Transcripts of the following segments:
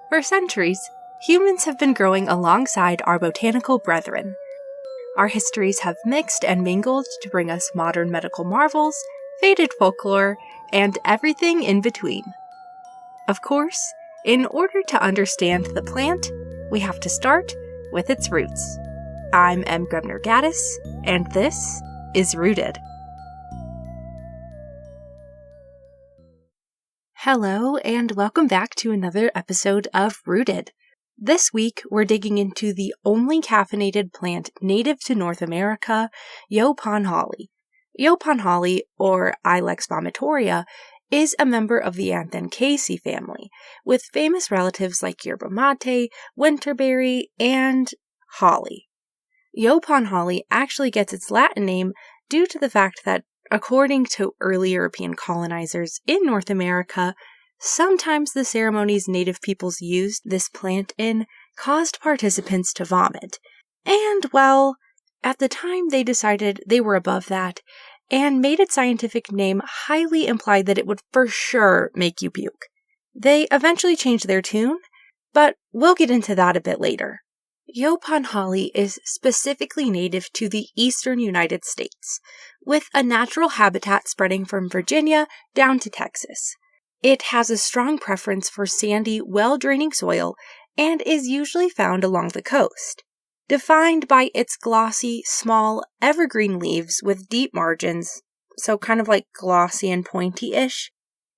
For centuries, humans have been growing alongside our botanical brethren. Our histories have mixed and mingled to bring us modern medical marvels, faded folklore, and everything in between. Of course, in order to understand the plant, we have to start with its roots. I'm M. Grebner-Gaddis, and this is Rooted. Hello, and welcome back to another episode of Rooted. This week, we're digging into the only caffeinated plant native to North America, Yaupon Holly. Yaupon Holly, or Ilex vomitoria, is a member of the Acanthaceae family, with famous relatives like yerba mate, winterberry, and holly. Yaupon Holly actually gets its Latin name due to the fact that, according to early European colonizers in North America, sometimes the ceremonies native peoples used this plant in caused participants to vomit. And, well, at the time they decided they were above that, and made its scientific name highly implied that it would for sure make you puke. They eventually changed their tune, but we'll get into that a bit later. Yaupon Holly is specifically native to the eastern United States, with a natural habitat spreading from Virginia down to Texas. It has a strong preference for sandy, well-draining soil and is usually found along the coast. Defined by its glossy, small, evergreen leaves with deep margins, so kind of like glossy and pointy-ish.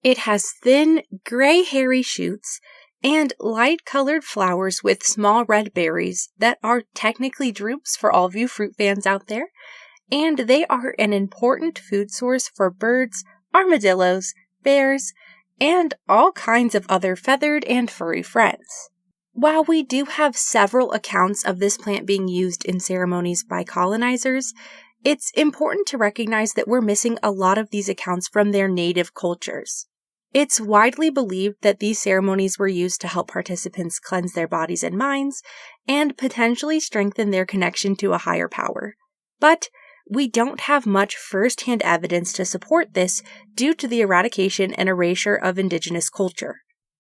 It has thin, gray hairy shoots and light-colored flowers with small red berries that are technically drupes for all of you fruit fans out there, and they are an important food source for birds, armadillos, bears, and all kinds of other feathered and furry friends. While we do have several accounts of this plant being used in ceremonies by colonizers, it's important to recognize that we're missing a lot of these accounts from their native cultures. It's widely believed that these ceremonies were used to help participants cleanse their bodies and minds, and potentially strengthen their connection to a higher power. But we don't have much first-hand evidence to support this due to the eradication and erasure of indigenous culture.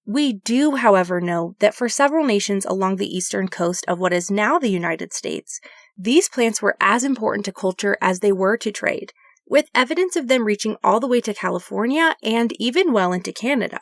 We do, however, know that for several nations along the eastern coast of what is now the United States, these plants were as important to culture as they were to trade, with evidence of them reaching all the way to California and even well into Canada.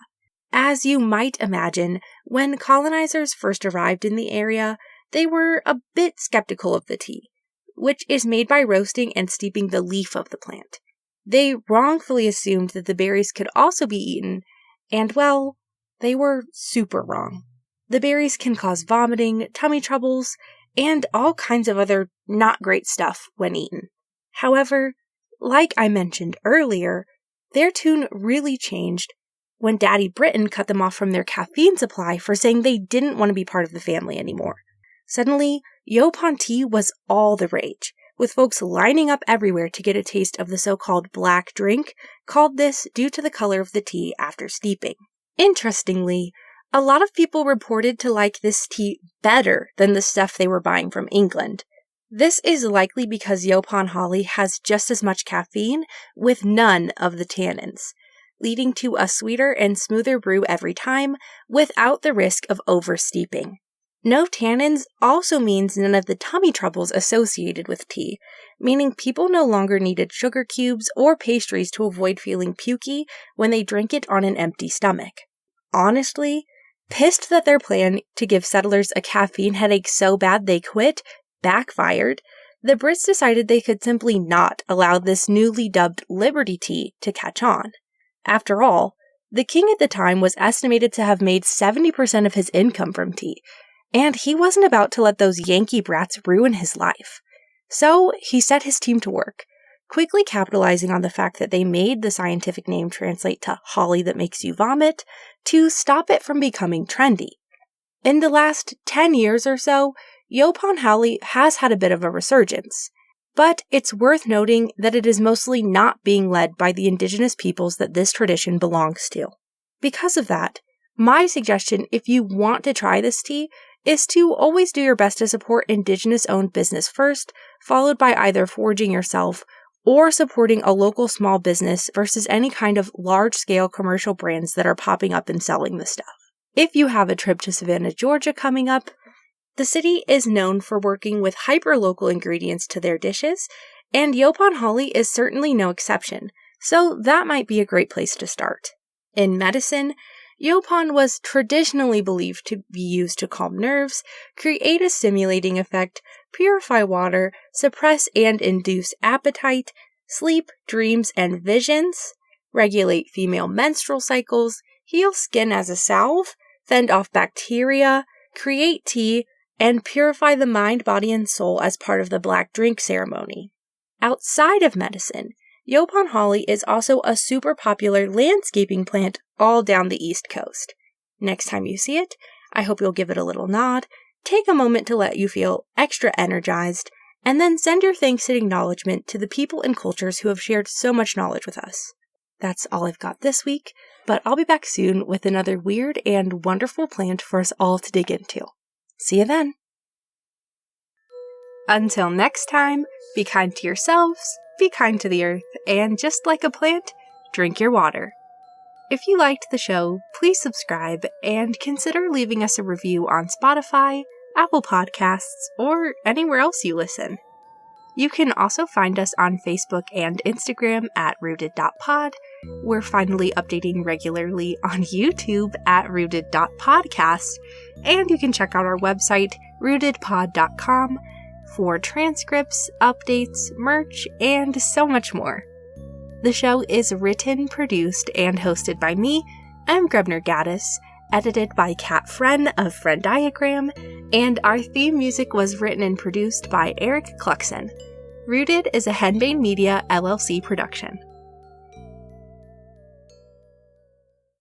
As you might imagine, when colonizers first arrived in the area, they were a bit skeptical of the tea, which is made by roasting and steeping the leaf of the plant. They wrongfully assumed that the berries could also be eaten, and well, they were super wrong. The berries can cause vomiting, tummy troubles, and all kinds of other not great stuff when eaten. However, like I mentioned earlier, their tune really changed when Daddy Britain cut them off from their caffeine supply for saying they didn't want to be part of the family anymore. Suddenly, Yaupon tea was all the rage, with folks lining up everywhere to get a taste of the so-called black drink, called this due to the color of the tea after steeping. Interestingly, a lot of people reported to like this tea better than the stuff they were buying from England. This is likely because Yaupon Holly has just as much caffeine with none of the tannins, leading to a sweeter and smoother brew every time without the risk of oversteeping. No tannins also means none of the tummy troubles associated with tea, meaning people no longer needed sugar cubes or pastries to avoid feeling pukey when they drink it on an empty stomach. Honestly, pissed that their plan to give settlers a caffeine headache so bad they quit backfired, the Brits decided they could simply not allow this newly dubbed Liberty tea to catch on. After all, the king at the time was estimated to have made 70% of his income from tea, and he wasn't about to let those Yankee brats ruin his life. So he set his team to work, quickly capitalizing on the fact that they made the scientific name translate to holly that makes you vomit to stop it from becoming trendy. In the last 10 years or so, Yaupon Holly has had a bit of a resurgence, but it's worth noting that it is mostly not being led by the indigenous peoples that this tradition belongs to. Because of that, my suggestion if you want to try this tea is to always do your best to support indigenous-owned business first, followed by either foraging yourself or supporting a local small business versus any kind of large-scale commercial brands that are popping up and selling this stuff. If you have a trip to Savannah, Georgia coming up, the city is known for working with hyper-local ingredients to their dishes, and Yaupon Holly is certainly no exception, so that might be a great place to start. In medicine, Yaupon was traditionally believed to be used to calm nerves, create a stimulating effect, purify water, suppress and induce appetite, sleep, dreams, and visions, regulate female menstrual cycles, heal skin as a salve, fend off bacteria, create tea, and purify the mind, body, and soul as part of the black drink ceremony. Outside of medicine, Yaupon Holly is also a super popular landscaping plant all down the East Coast. Next time you see it, I hope you'll give it a little nod, take a moment to let you feel extra energized, and then send your thanks and acknowledgement to the people and cultures who have shared so much knowledge with us. That's all I've got this week, but I'll be back soon with another weird and wonderful plant for us all to dig into. See you then! Until next time, be kind to yourselves, be kind to the earth, and just like a plant, drink your water. If you liked the show, please subscribe and consider leaving us a review on Spotify, Apple Podcasts, or anywhere else you listen. You can also find us on Facebook and Instagram at rooted.pod. We're finally updating regularly on YouTube at rooted.podcast, and you can check out our website, rootedpod.com, for transcripts, updates, merch, and so much more. The show is written, produced, and hosted by me. I'm Grebner Gaddis, edited by Kat Friend of Friend Diagram, and our theme music was written and produced by Eric Cluxon. Rooted is a Henbane Media LLC production.